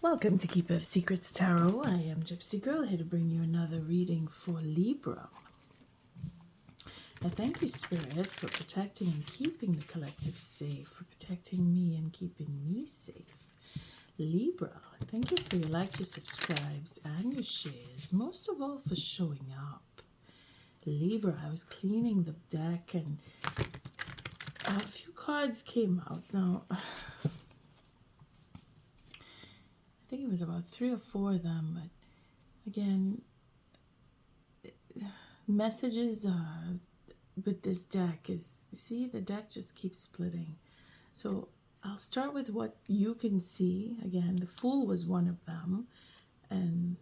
Welcome to Keeper of Secrets Tarot. I am Gypsy Girl, here to bring you another reading for Libra. I thank you, Spirit, for protecting and keeping the collective safe, for protecting me and keeping me safe. Libra, thank you for your likes, your subscribes, and your shares, most of all for showing up. Libra, I was cleaning the deck and a few cards came out. Now, I think it was about 3 or 4 of them, but again, messages with this deck is, see, the deck just keeps splitting. So I'll start with what you can see. Again, the Fool was one of them, and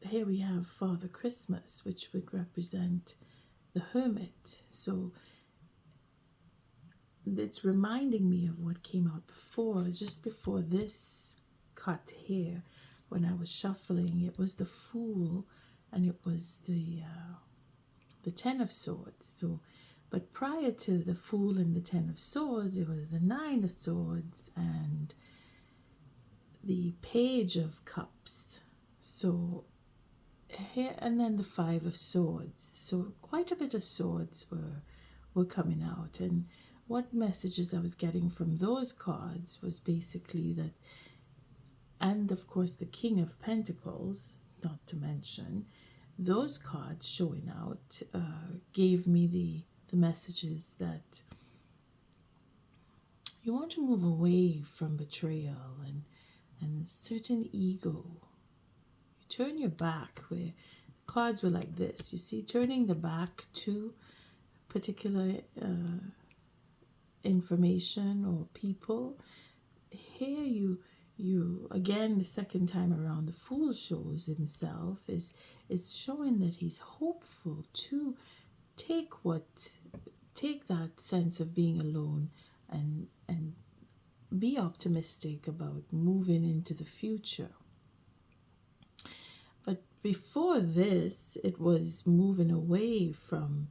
here we have Father Christmas, which would represent the Hermit. So it's reminding me of what came out before, just before this cut here. When I was shuffling, it was the Fool and it was the Ten of Swords. So, but prior to the Fool and the Ten of Swords, it was the Nine of Swords and the Page of Cups. So here, and then the Five of Swords. So quite a bit of swords were coming out. And what messages I was getting from those cards was basically that, and of course the King of Pentacles, not to mention, those cards showing out gave me the messages that you want to move away from betrayal and certain ego. You turn your back, where cards were like this, you see, turning the back to particular information or people. Here you again, the second time around, the Fool shows himself is showing that he's hopeful to take that sense of being alone and be optimistic about moving into the future. But before this, it was moving away from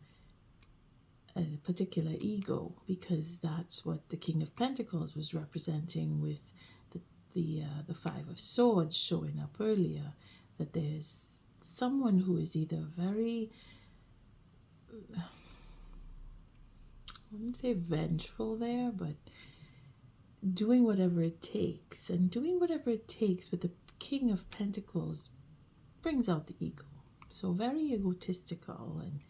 a particular ego, because that's what the King of Pentacles was representing with the Five of Swords showing up earlier, that there's someone who is either very, I wouldn't say vengeful there, but doing whatever it takes. And doing whatever it takes with the King of Pentacles brings out the ego. So very egotistical and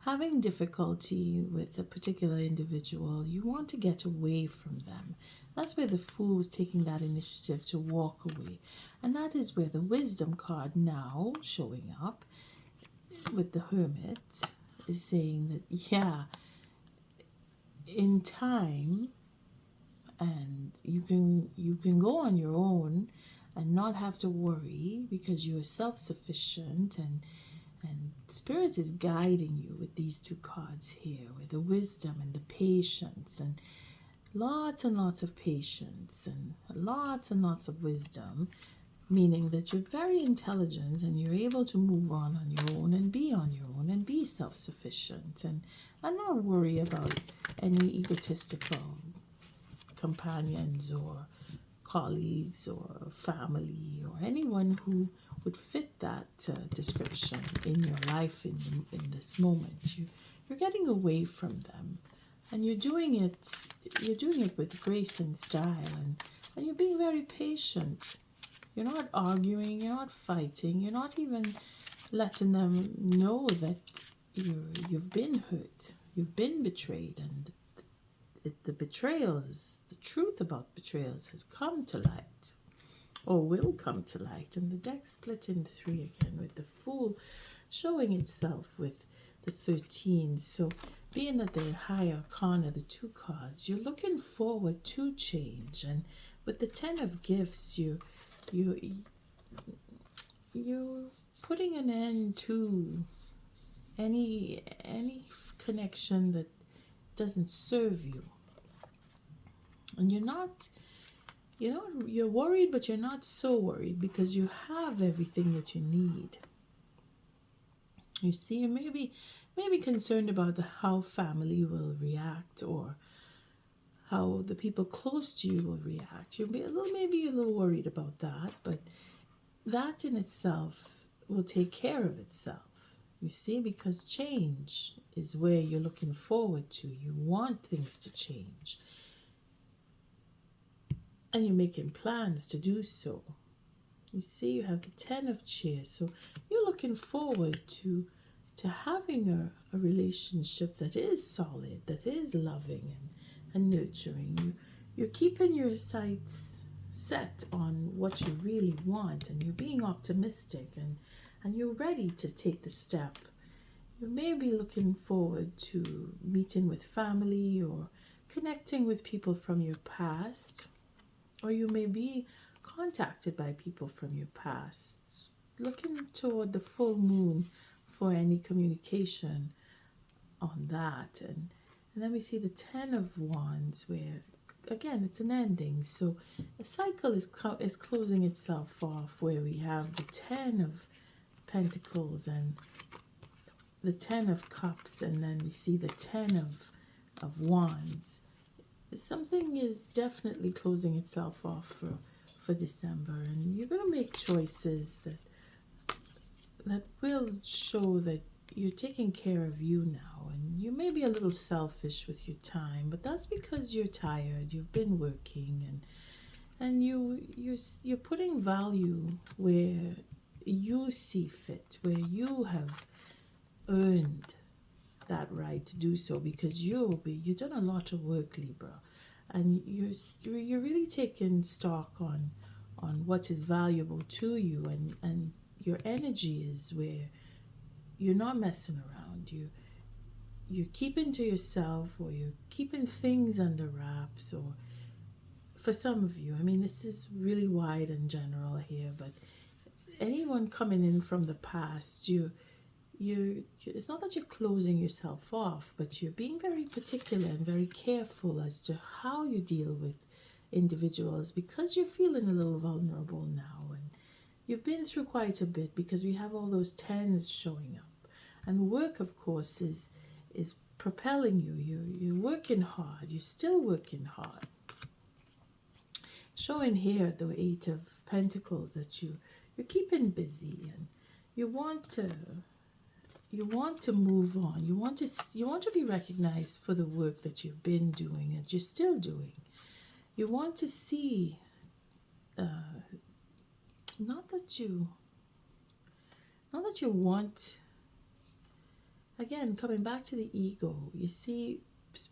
having difficulty with a particular individual. You want to get away from them. That's where the Fool was taking that initiative to walk away. And that is where the Wisdom card now showing up with the Hermit is saying that, yeah, in time, and you can go on your own and not have to worry because you are self-sufficient, and Spirit is guiding you with these two cards here, with the Wisdom and the Patience, and lots of patience and lots of wisdom, meaning that you're very intelligent and you're able to move on your own and be on your own and be self-sufficient and not worry about any egotistical companions or colleagues or family or anyone who would fit that description in your life in this moment. You're getting away from them. And you're doing it with grace and style, and you're being very patient. You're not arguing, you're not fighting, you're not even letting them know that you've been hurt, you've been betrayed, and the betrayals, the truth about betrayals has come to light, or will come to light. And the deck split in 3 again, with the Fool showing itself with the 13. So being that they're high arcana, the 2 cards, you're looking forward to change. And with the 10 of Gifts, you're putting an end to any connection that doesn't serve you. And you're worried, but you're not so worried because you have everything that you need. You see, you may be concerned about how family will react, or how the people close to you will react. You'll be maybe a little worried about that, but that in itself will take care of itself. You see, because change is where you're looking forward to. You want things to change. And you're making plans to do so. You see, you have the 10 of Chairs. So you're looking forward to having a relationship that is solid, that is loving and nurturing. You're keeping your sights set on what you really want, and you're being optimistic, and you're ready to take the step. You may be looking forward to meeting with family or connecting with people from your past, or you may be contacted by people from your past, looking toward the full moon for any communication on that. And then we see the 10 of Wands, where again it's an ending. So a cycle is closing itself off, where we have the 10 of Pentacles and the 10 of Cups, and then we see the 10 of Wands. Something is definitely closing itself off for December, and you're going to make choices that will show that you're taking care of you now. And you may be a little selfish with your time, but that's because you're tired, you've been working, and you're putting value where you see fit, where you have earned that right to do so, because you've done a lot of work, Libra, and you're really taking stock on what is valuable to you, and your energy is where you're not messing around. You're keeping to yourself, or you're keeping things under wraps. Or for some of you, I mean, this is really wide and general here, but anyone coming in from the past, it's not that you're closing yourself off, but you're being very particular and very careful as to how you deal with individuals, because you're feeling a little vulnerable now, and you've been through quite a bit, because we have all those 10s showing up. And work, of course, is propelling you. You're working hard. You're still working hard. Showing here the 8 of Pentacles, that you're keeping busy, and you want to move on. You want to be recognized for the work that you've been doing and you're still doing. You want to see, not that you want, again, coming back to the ego, you see,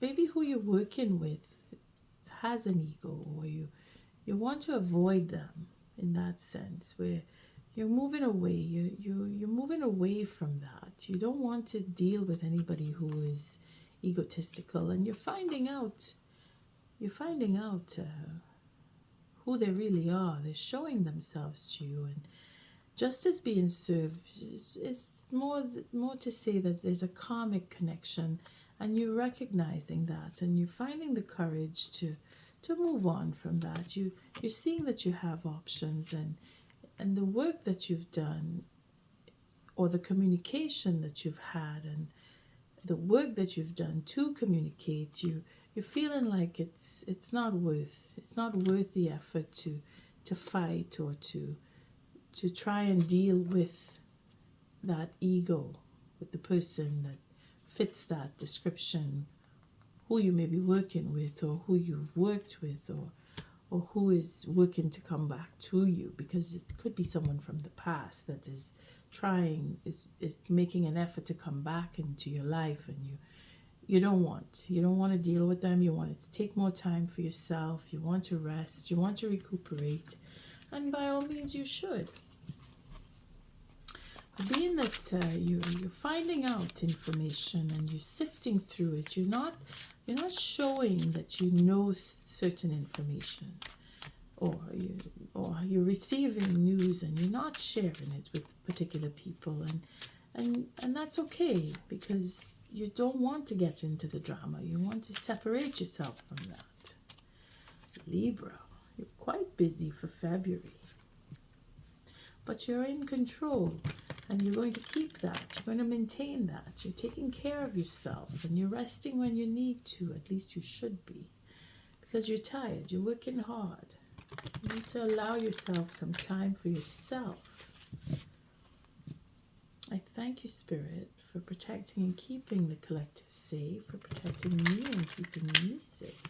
maybe who you're working with has an ego, or you want to avoid them in that sense, where you're moving away. You're moving away from that. You don't want to deal with anybody who is egotistical, and you're finding out who they really are. They're showing themselves to you, and justice being served is more to say that there's a karmic connection, and you're recognizing that, and you're finding the courage to move on from that. You're seeing that you have options, and the work that you've done, or the communication that you've had, and the work that you've done to communicate, you're feeling like it's not worth the effort to fight, or to try and deal with that ego, with the person that fits that description, who you may be working with, or who you've worked with, or who is working to come back to you, because it could be someone from the past that is making an effort to come back into your life, and you don't want to deal with them. You want to take more time for yourself. You want to rest. You want to recuperate, and by all means you should. But being that you're finding out information and you're sifting through it, you're not showing that you know certain information, or you're receiving news and you're not sharing it with particular people, and that's okay, because you don't want to get into the drama. You want to separate yourself from that. Libra, you're quite busy for February, but you're in control, and you're going to keep that. You're going to maintain that. You're taking care of yourself, and you're resting when you need to. At least you should be. because you're tired. You're working hard. You need to allow yourself some time for yourself. I thank you, Spirit, for protecting and keeping the collective safe, for protecting me and keeping me safe.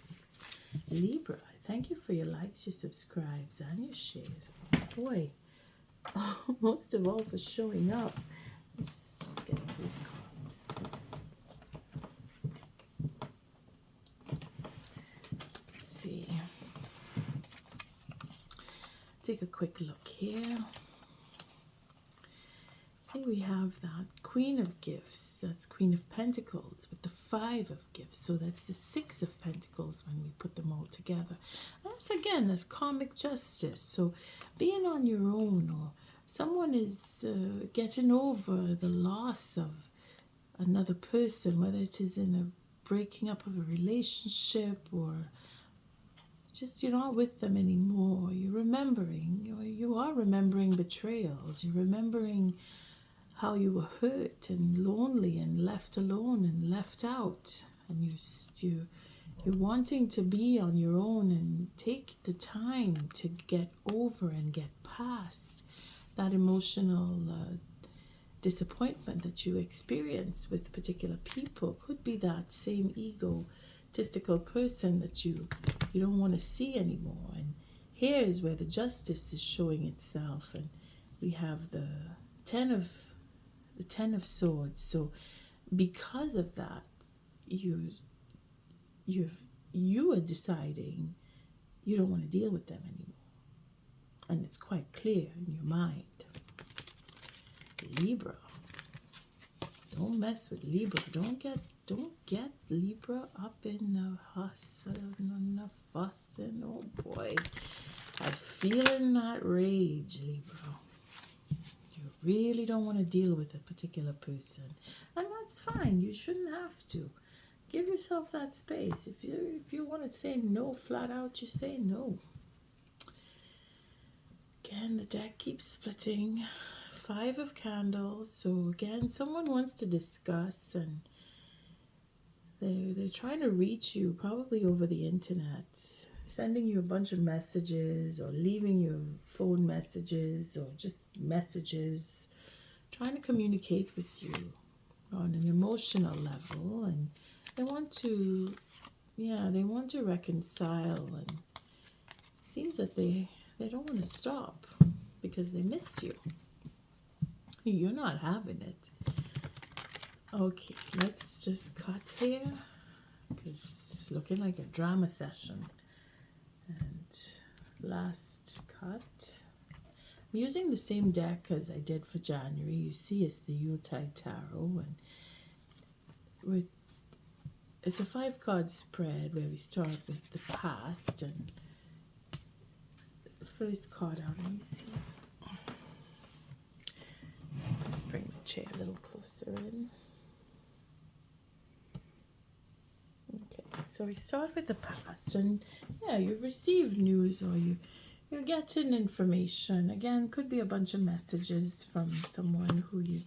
Libra, I thank you for your likes, your subscribes, and your shares. Oh boy, most of all for showing up. Let's just get these cards. Let's see. Take a quick look here. See, we have that Queen of Gifts. That's Queen of Pentacles with the 5 of Gifts. So that's the 6 of Pentacles when we put them all together. That's, again, that's karmic justice. So being on your own, or someone is getting over the loss of another person, whether it is in a breaking up of a relationship or just you're not with them anymore. You're remembering, you are remembering betrayals. You're remembering how you were hurt and lonely and left alone and left out, and you're wanting to be on your own and take the time to get over and get past that emotional disappointment that you experience with particular people. Could be that same egotistical person that you don't want to see anymore. And here is where the justice is showing itself, and we have the Ten of Swords. So because of that, you are deciding you don't want to deal with them anymore, and it's quite clear in your mind. Libra, don't mess with Libra. Don't get Libra up in the hustle and the fussing. Oh boy, I'm feeling that rage, Libra. Really don't want to deal with a particular person, and that's fine. You shouldn't have to. Give yourself that space. If you want to say no flat out, you say no. Again, the deck keeps splitting. 5 of Candles. So again, someone wants to discuss, and they're trying to reach you, probably over the internet, sending you a bunch of messages or leaving you phone messages or just messages, trying to communicate with you on an emotional level, and they want to reconcile, and it seems that they don't want to stop because they miss you. You're not having it. Okay, let's just cut here because it's looking like a drama session. And last cut. I'm using the same deck as I did for January. You see, it's the YuletideTarot, and it's a 5-card spread where we start with the past, and the first card out. Let me see. Just bring the chair a little closer in. Okay, so we start with the past, and yeah, you've received news, or you're getting information. Again, could be a bunch of messages from someone who you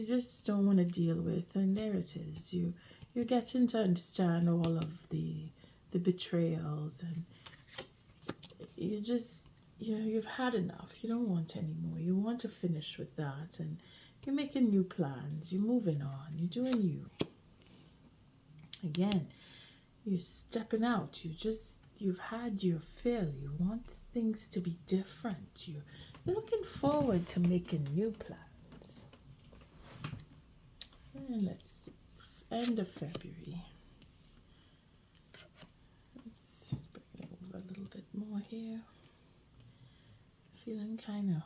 just don't want to deal with, and there it is. You're getting to understand all of the betrayals, and you've had enough. You don't want any more. You want to finish with that, and you're making new plans. You're moving on. You're doing you. Again, you're stepping out. You've had your fill. You want things to be different. You're looking forward to making new plans. And let's see. End of February. Let's bring it over a little bit more here. Feeling kind of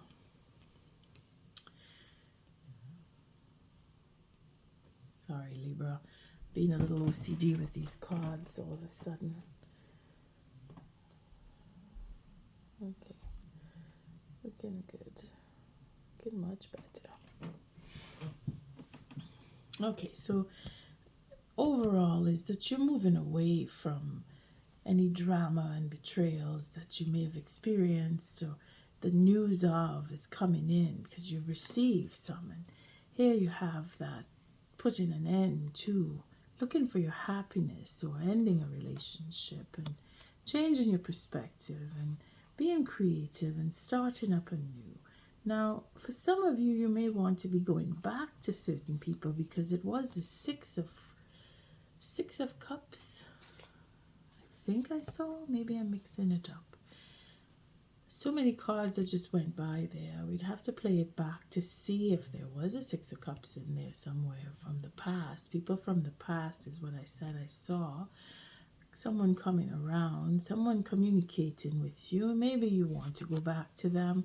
sorry, Libra, being a little OCD with these cards all of a sudden. Okay, looking good, looking much better. Okay, so overall is that you're moving away from any drama and betrayals that you may have experienced, or the news of is coming in because you've received some, and here you have that putting an end to, looking for your happiness or ending a relationship, and changing your perspective and being creative and starting up anew. Now, for some of you, you may want to be going back to certain people because it was the Six of Cups. I think I saw. Maybe I'm mixing it up. So many cards that just went by there. We'd have to play it back to see if there was a Six of Cups in there somewhere from the past. People from the past is what I said I saw. Someone coming around, someone communicating with you. Maybe you want to go back to them,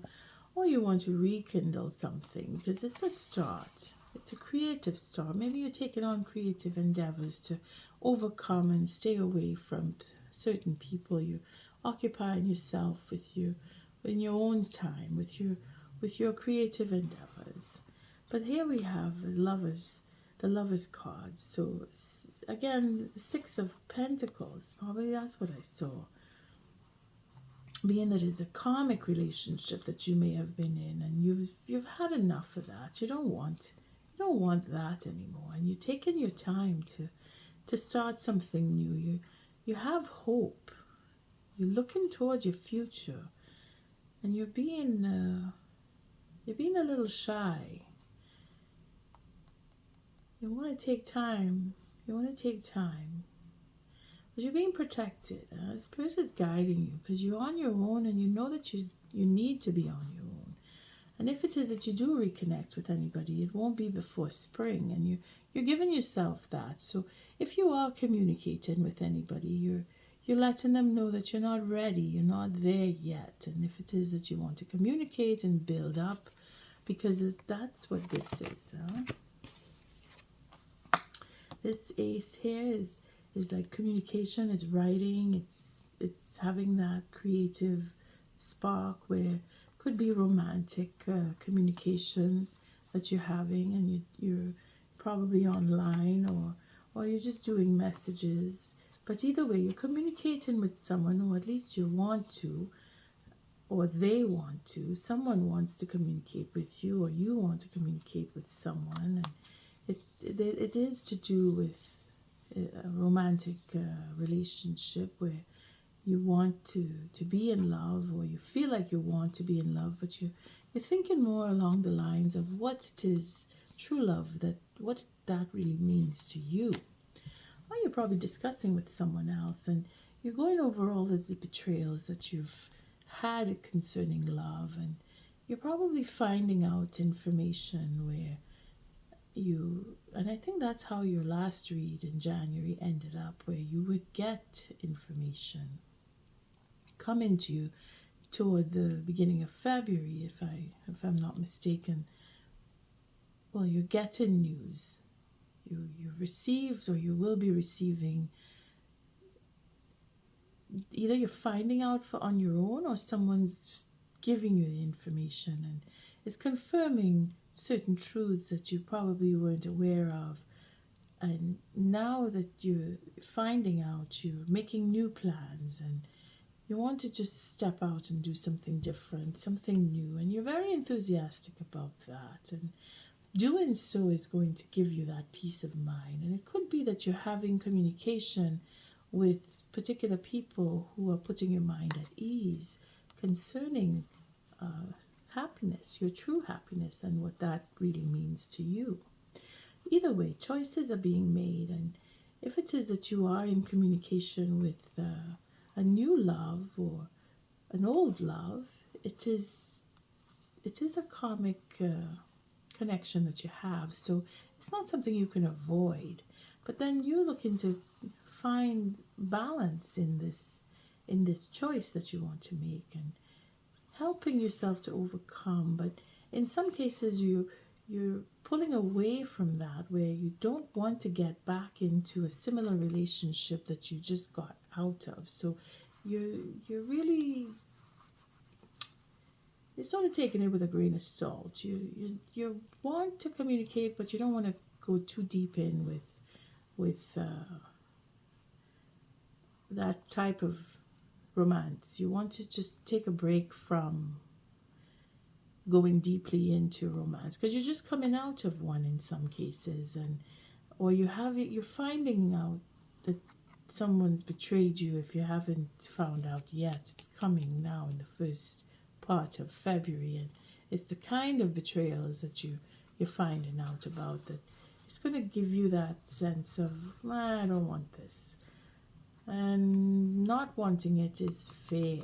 or you want to rekindle something, because it's a start. It's a creative start. Maybe you're taking on creative endeavors to overcome and stay away from certain people. You're occupying yourself with you in your own time, with your creative endeavors. But here we have the lovers card. So again, the Six of Pentacles, probably that's what I saw. Being that it's a karmic relationship that you may have been in, and you've had enough of that. You don't want that anymore, and you're taking your time to start something new. You have hope. You're looking towards your future, and you're being a little shy. You want to take time. But you're being protected. Spirit is guiding you because you're on your own, and you know that you need to be on your own. And if it is that you do reconnect with anybody, it won't be before spring, and you're giving yourself that. So if you are communicating with anybody, you're letting them know that you're not ready, you're not there yet. And if it is that you want to communicate and build up, because that's what this is. This ace here is like communication, is writing, it's having that creative spark where it could be romantic communication that you're having, and you're probably online, or you're just doing messages. But either way, you're communicating with someone, or at least you want to, or they want to. Someone wants to communicate with you, or you want to communicate with someone. And it is to do with a romantic relationship where you want to be in love, or you feel like you want to be in love, but you're thinking more along the lines of what it is, true love, what that really means to you. Or you're probably discussing with someone else, and you're going over all of the betrayals that you've had concerning love, and you're probably finding out information where and I think that's how your last read in January ended up, where you would get information coming to you toward the beginning of February, if I'm not mistaken. Well, you're getting news. You've received, or you will be receiving. Either you're finding out on your own, or someone's giving you the information, and it's confirming certain truths that you probably weren't aware of. And now that you're finding out, you're making new plans, and you want to just step out and do something different, something new, and you're very enthusiastic about that. And doing so is going to give you that peace of mind. And it could be that you're having communication with particular people who are putting your mind at ease concerning happiness, your true happiness, and what that really means to you. Either way, choices are being made, and if it is that you are in communication with a new love or an old love, it is a karmic connection that you have. So it's not something you can avoid, but then you're looking to find balance in this choice that you want to make, and helping yourself to overcome. But in some cases you're pulling away from that, where you don't want to get back into a similar relationship that you just got out of. So you're really, it's sort of taking it with a grain of salt. You want to communicate, but you don't want to go too deep in with that type of romance. You want to just take a break from going deeply into romance, because you're just coming out of one in some cases, or you're finding out that someone's betrayed you. If you haven't found out yet, it's coming now in the first part of February, and it's the kind of betrayals that you're finding out about, that it's going to give you that sense of, I don't want this. And not wanting it is fair.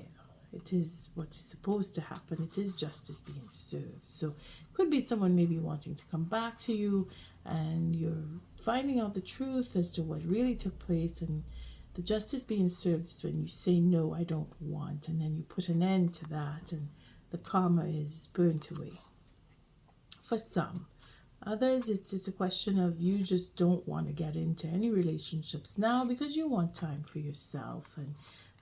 It is what is supposed to happen. It is justice being served. So it could be someone maybe wanting to come back to you, and you're finding out the truth as to what really took place, and the justice being served is when you say, no, I don't want, and then you put an end to that, and the karma is burnt away. For some. Others, it's a question of you just don't want to get into any relationships now because you want time for yourself,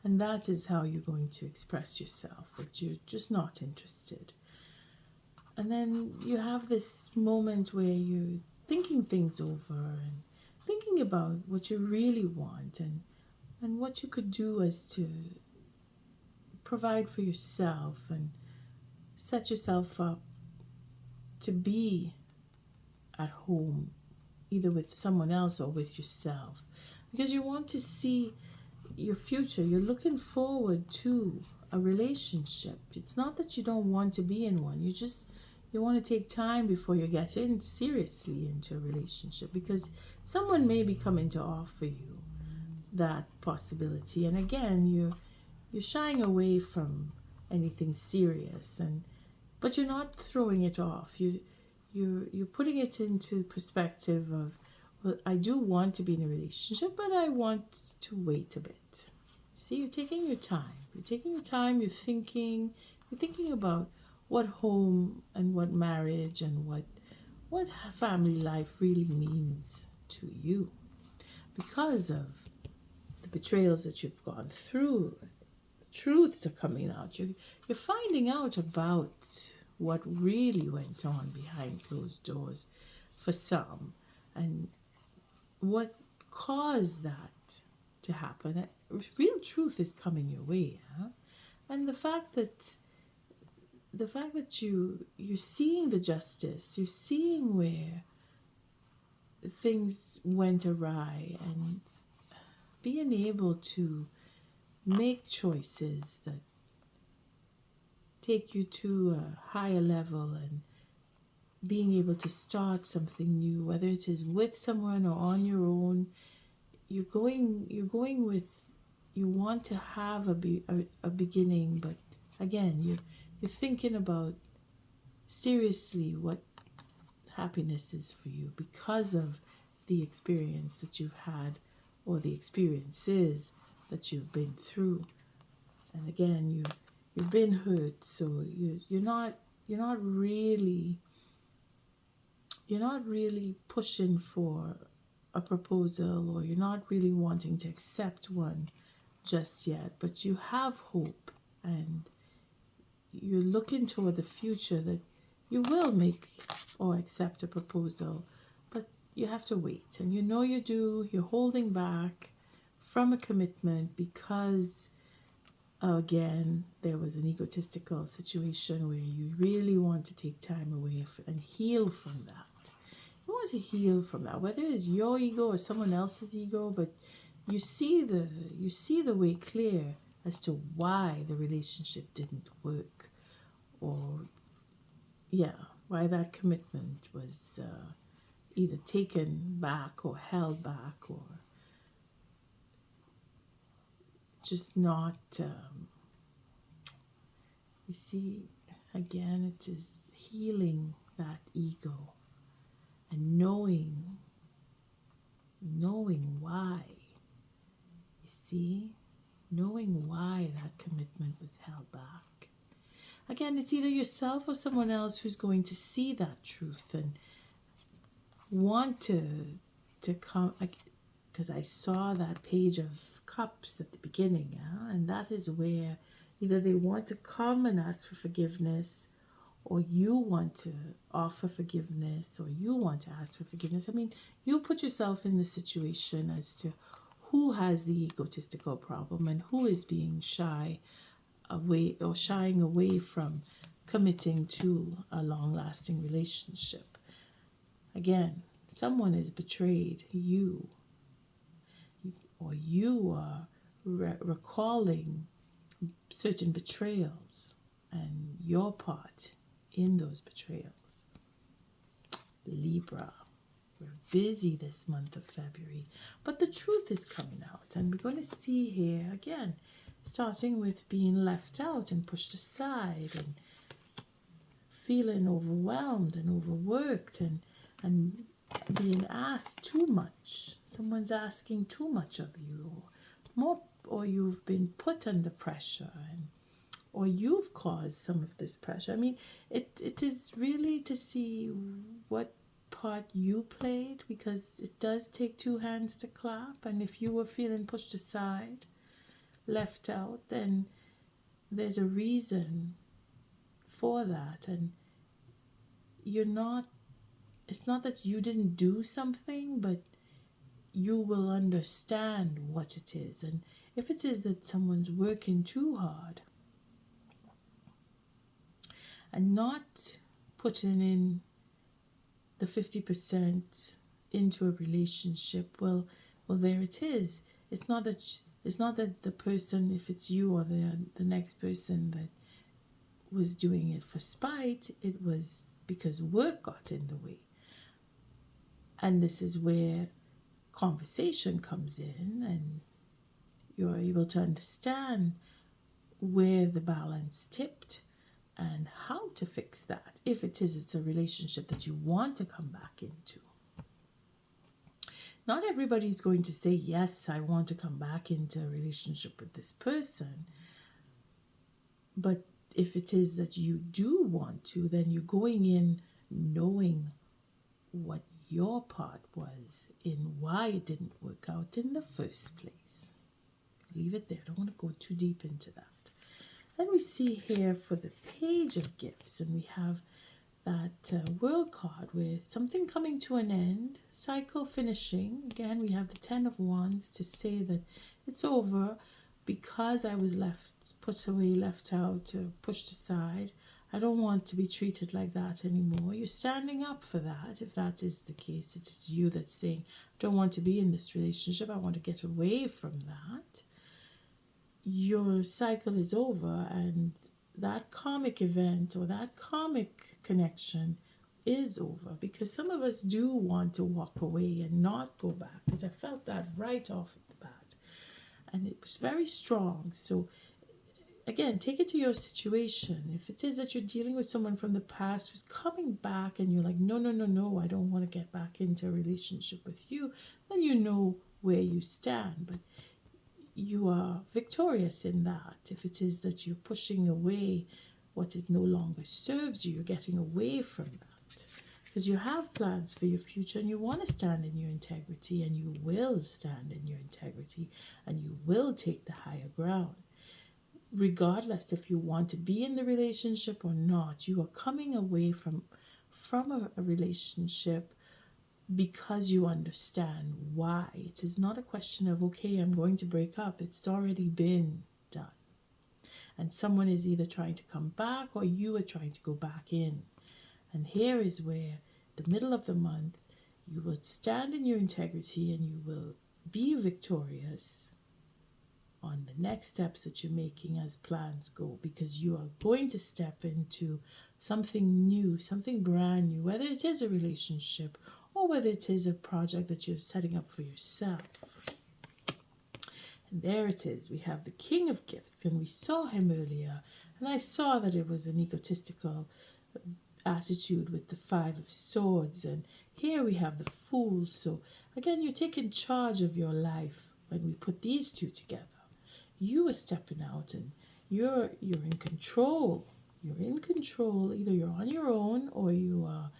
and that is how you're going to express yourself, that you're just not interested. And then you have this moment where you're thinking things over and thinking about what you really want, and what you could do as to provide for yourself and set yourself up to be at home, either with someone else or with yourself, because you want to see your future. You're looking forward to a relationship. It's not that you don't want to be in one. You want to take time before you get in seriously into a relationship, because someone may be coming to offer you that possibility. And again, you're shying away from anything serious, but you're not throwing it off. You're putting it into perspective of, well, I do want to be in a relationship, but I want to wait a bit. See, you're taking your time. You're thinking about what home and what marriage and what family life really means to you, because of the betrayals that you've gone through. The truths are coming out. You're finding out about what really went on behind closed doors for some, and what caused that to happen. Real truth is coming your way, huh? And the fact that you're seeing the justice, you're seeing where things went awry, and being able to make choices that take you to a higher level, and being able to start something new, whether it is with someone or on your own. You're going with, you want to have a beginning, but again, you're thinking about seriously what happiness is for you, because of the experience that you've had, or the experiences that you've been through. And again, you've been hurt, so you're not really pushing for a proposal, or you're not really wanting to accept one just yet, but you have hope, and you're looking toward the future that you will make or accept a proposal, but you have to wait. And you're holding back from a commitment because, again, there was an egotistical situation where you really want to take time away and heal from that. You want to heal from that, whether it's your ego or someone else's ego, but you see the way clear as to why the relationship didn't work, or why that commitment was either taken back or held back, or just not. You see, again, it is healing that ego and knowing why. You see, knowing why that commitment was held back. Again, it's either yourself or someone else who's going to see that truth and want to come, because I saw that page of cups at the beginning, and that is where either they want to come and ask for forgiveness, or you want to offer forgiveness, or you want to ask for forgiveness. I mean, you put yourself in the situation as to who has the egotistical problem and who is being shy away or shying away from committing to a long-lasting relationship. Again, someone has betrayed you, or you are recalling certain betrayals and your part in those betrayals. Libra, we're busy this month of February, but the truth is coming out, and we're going to see here again, starting with being left out and pushed aside and feeling overwhelmed and overworked and being asked too much. Someone's asking too much of you, or more, or you've been put under pressure, or you've caused some of this pressure. I mean, it is really to see what part you played, because it does take two hands to clap, and if you were feeling pushed aside, left out, then there's a reason for that. And it's not that you didn't do something, but you will understand what it is. And if it is that someone's working too hard and not putting in the 50% into a relationship, well, there it is. It's not that the person, if it's you or the next person that was doing it for spite, it was because work got in the way. And this is where conversation comes in, and you're able to understand where the balance tipped and how to fix that, if it's a relationship that you want to come back into. Not everybody's going to say, yes, I want to come back into a relationship with this person. But if it is that you do want to, then you're going in knowing what your part was in why it didn't work out in the first place. Leave it there. I don't want to go too deep into that. Then we see here for the Page of Gifts, and we have that World card with something coming to an end, cycle finishing. Again, we have the 10 of Wands to say that it's over because I was put away, left out, pushed aside. I don't want to be treated like that anymore. You're standing up for that. If that is the case, it is you that's saying, I don't want to be in this relationship. I want to get away from that. Your cycle is over, and that karmic event or that karmic connection is over, because some of us do want to walk away and not go back, because I felt that right off the bat, and it was very strong. So again, take it to your situation. If it is that you're dealing with someone from the past who's coming back and you're like, no, I don't want to get back into a relationship with you, then you know where you stand. But you are victorious in that. If it is that you're pushing away what it no longer serves you, you're getting away from that. Because you have plans for your future, and you want to stand in your integrity, and you will stand in your integrity, and you will take the higher ground. Regardless if you want to be in the relationship or not, you are coming away from a relationship because you understand why. It is not a question of, okay, I'm going to break up. It's already been done. And someone is either trying to come back or you are trying to go back in. And here is where the middle of the month, you will stand in your integrity and you will be victorious on the next steps that you're making as plans go, because you are going to step into something new, something brand new, whether it is a relationship or whether it is a project that you're setting up for yourself. And there it is. We have the King of Gifts, and we saw him earlier, and I saw that it was an egotistical attitude with the 5 of Swords, and here we have the Fool. So again, you're taking charge of your life when we put these two together. You are stepping out and you're in control. You're in control. Either you're on your own or you are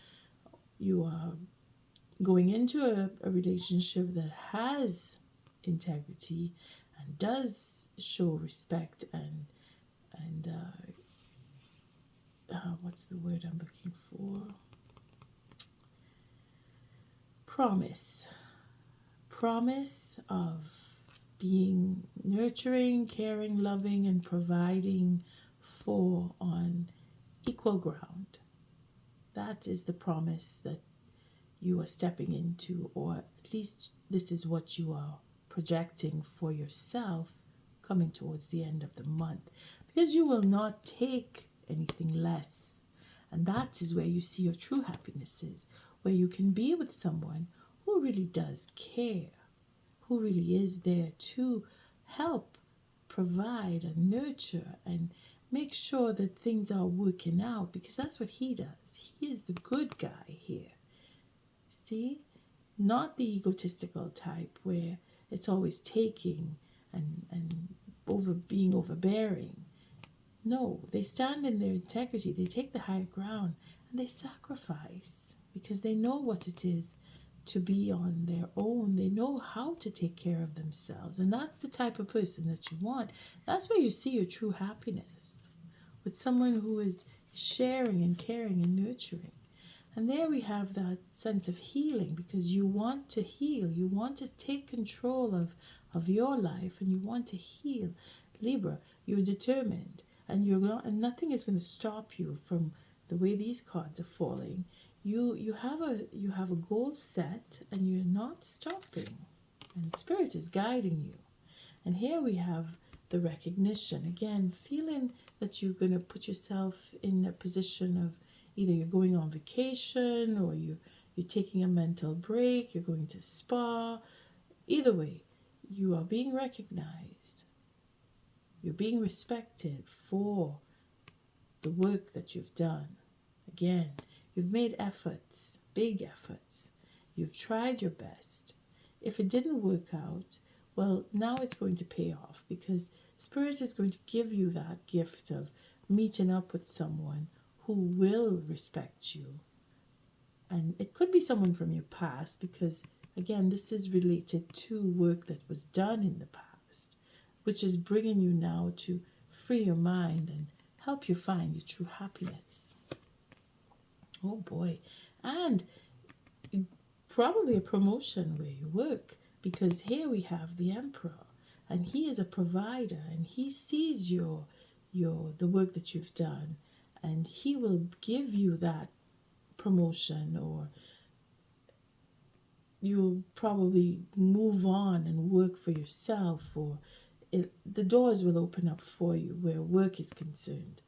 going into a relationship that has integrity and does show respect and what's the word I'm looking for? Promise of being nurturing, caring, loving, and providing for on equal ground. That is the promise that you are stepping into, or at least this is what you are projecting for yourself coming towards the end of the month, because you will not take anything less. And that is where you see your true happiness is, where you can be with someone who really does care, who really is there to help, provide, and nurture, and make sure that things are working out, because that's what he does. He is the good guy here. See? Not the egotistical type where it's always taking and being overbearing. No, they stand in their integrity, they take the higher ground, and they sacrifice because they know what it is to be on their own. They know how to take care of themselves, and that's the type of person that you want. That's where you see your true happiness, with someone who is sharing and caring and nurturing. And there we have that sense of healing, because you want to heal, you want to take control of your life, and you want to heal. Libra, you're determined, and nothing is going to stop you from the way these cards are falling. You have a goal set, and you're not stopping, and Spirit is guiding you. And here we have the recognition again, feeling that you're going to put yourself in a position of either you're going on vacation, or you're taking a mental break, you're going to spa. Either way, you are being recognized. You're being respected for the work that you've done. Again, you've made efforts, big efforts. You've tried your best. If it didn't work out, well, now it's going to pay off, because Spirit is going to give you that gift of meeting up with someone who will respect you. And it could be someone from your past, because again, this is related to work that was done in the past, which is bringing you now to free your mind and help you find your true happiness. Oh boy. And probably a promotion where you work, because here we have the Emperor, and he is a provider, and he sees the work that you've done, and he will give you that promotion, or you'll probably move on and work for yourself, or the doors will open up for you where work is concerned,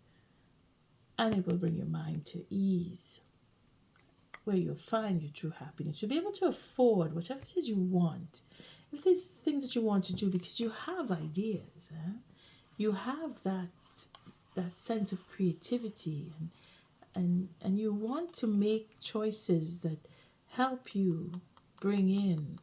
and it will bring your mind to ease, where you'll find your true happiness. You'll be able to afford whatever it is you want. If there's things that you want to do, because you have ideas, you have that sense of creativity, and you want to make choices that help you bring in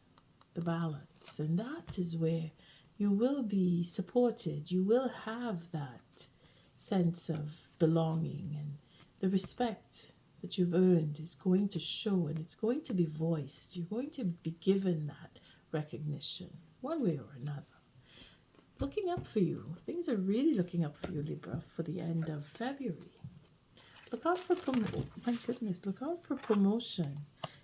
the balance, and that is where you will be supported. You will have that sense of belonging, and the respect that you've earned is going to show, and it's going to be voiced. You're going to be given that recognition one way or another. Looking up for you. Things are really looking up for you, Libra, for the end of February. Look out for my goodness, look out for promotion.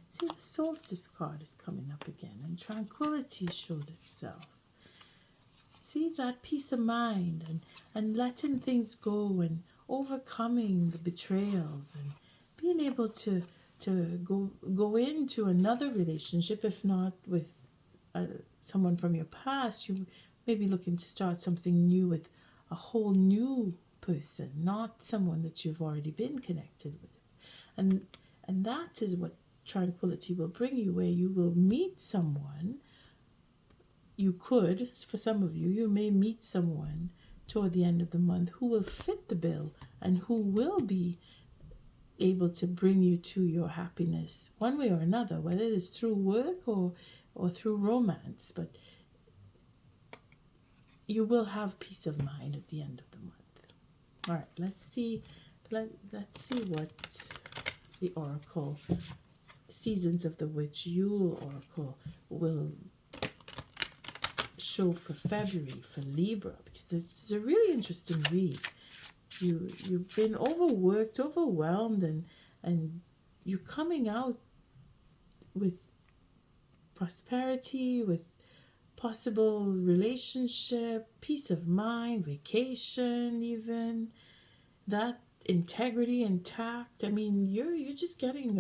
See, the solstice card is coming up again, and tranquility showed itself. See, that peace of mind, and letting things go, and overcoming the betrayals, and being able to go into another relationship, if not with someone from your past. You may be looking to start something new with a whole new person, not someone that you've already been connected with. And that is what tranquility will bring you, where you will meet someone. You could, for some of you, you may meet someone toward the end of the month who will fit the bill, and who will be able to bring you to your happiness one way or another, whether it's through work or through romance. But you will have peace of mind at the end of the month. All right, let's see what the Oracle, Seasons of the Witch Yule Oracle, will show for February for Libra, because this is a really interesting read. You've been overworked, overwhelmed, and you're coming out with prosperity, with possible relationship, peace of mind, vacation, even that integrity and tact. I mean, you're just getting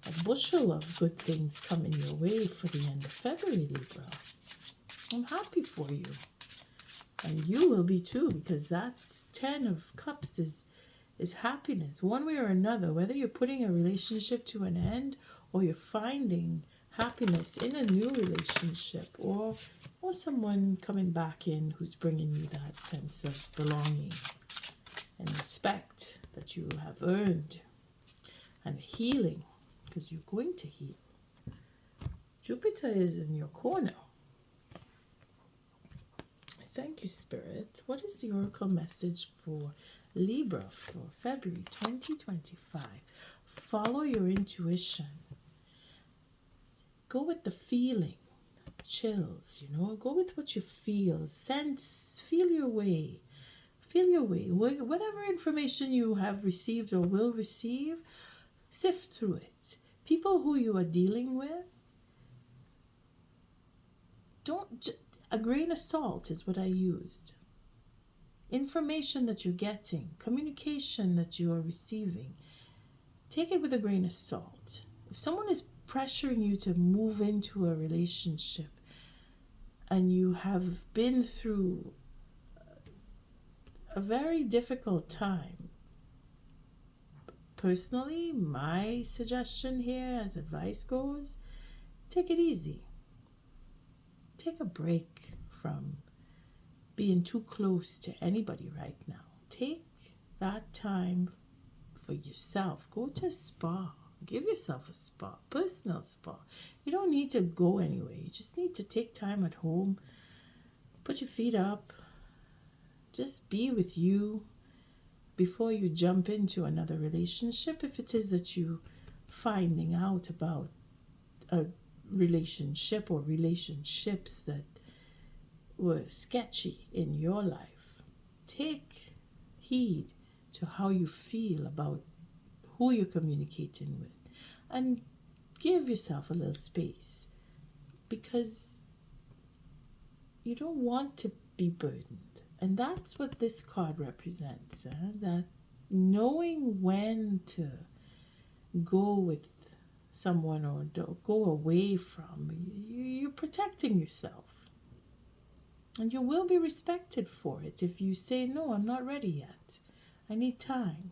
a bushel of good things coming your way for the end of February, Libra. I'm happy for you. And you will be too, because that's 10 of Cups is happiness. One way or another, whether you're putting a relationship to an end or you're finding happiness in a new relationship, or someone coming back in who's bringing you that sense of belonging and respect that you have earned, and healing, because you're going to heal. Jupiter is in your corner. Thank you, Spirit. What is the oracle message for Libra for February 2025? Follow your intuition. Go with the feeling, chills, go with what you feel, sense, feel your way. Feel your way. Whatever information you have received or will receive, sift through it. People who you are dealing with, a grain of salt is what I used. Information that you're getting, communication that you are receiving, take it with a grain of salt. If someone is pressuring you to move into a relationship and you have been through a very difficult time, personally, my suggestion here as advice goes, take it easy. Take a break from being too close to anybody right now. Take that time for yourself. Go to a spa. Give yourself a spa, personal spa. You don't need to go anywhere. You just need to take time at home. Put your feet up. Just be with you before you jump into another relationship. If it is that you finding out about a relationship or relationships that were sketchy in your life, take heed to how you feel about who you're communicating with, and give yourself a little space, because you don't want to be burdened. And that's what this card represents, that knowing when to go with someone or go away from, you're protecting yourself. And you will be respected for it if you say, no, I'm not ready yet. I need time.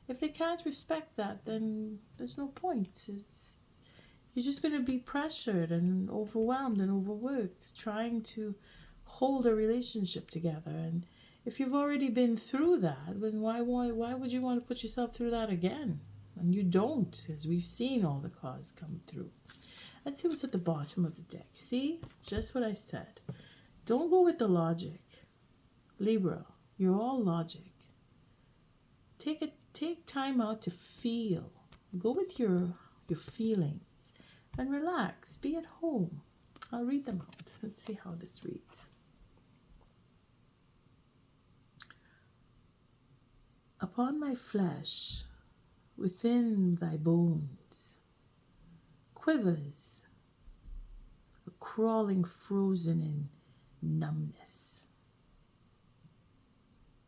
If they can't respect that, then there's no point. You're just going to be pressured and overwhelmed and overworked trying to hold a relationship together. And if you've already been through that, then why would you want to put yourself through that again? And you don't, as we've seen all the cards come through. Let's see what's at the bottom of the deck. See? Just what I said. Don't go with the logic. Libra, you're all logic. Take time out to feel. Go with your feelings and relax. Be at home. I'll read them out. Let's see how this reads. Upon my flesh, within thy bones, quivers a crawling frozen in numbness.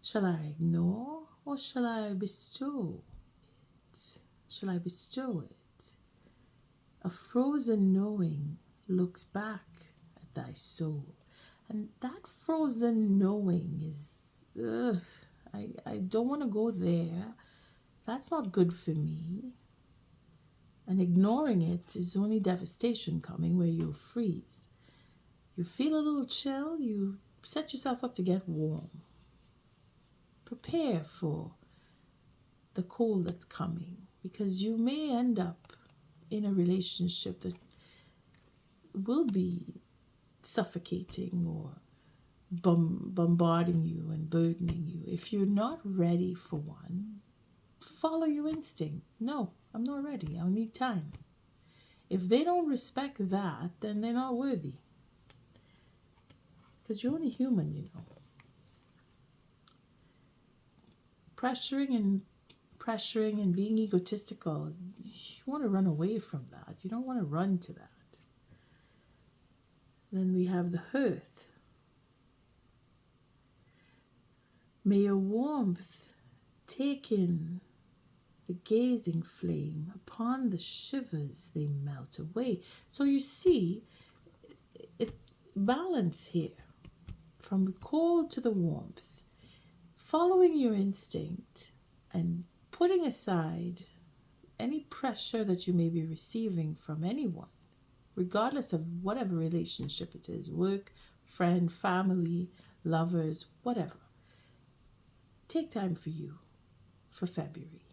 Shall I ignore or shall I bestow it? Shall I bestow it? A frozen knowing looks back at thy soul. And that frozen knowing is, I don't want to go there. That's not good for me. And ignoring it is only devastation coming, where you'll freeze. You feel a little chill, you set yourself up to get warm. Prepare for the cold that's coming, because you may end up in a relationship that will be suffocating or bombarding you and burdening you. If you're not ready for one, follow your instinct. No, I'm not ready. I'll need time. If they don't respect that, then they're not worthy. Because you're only human, you know. Pressuring and being egotistical, you want to run away from that. You don't want to run to that. Then we have the hearth. May your warmth take in the gazing flame, upon the shivers they melt away. So you see, it balance here, from the cold to the warmth, following your instinct and putting aside any pressure that you may be receiving from anyone, regardless of whatever relationship it is, work, friend, family, lovers, whatever. Take time for you for February.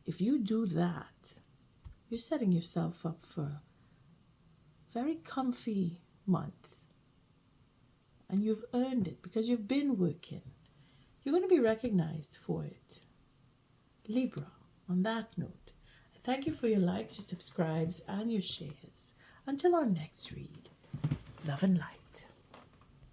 If you do that, you're setting yourself up for a very comfy month. And you've earned it because you've been working. You're going to be recognized for it. Libra, on that note, thank you for your likes, your subscribes, and your shares. Until our next read, love and light.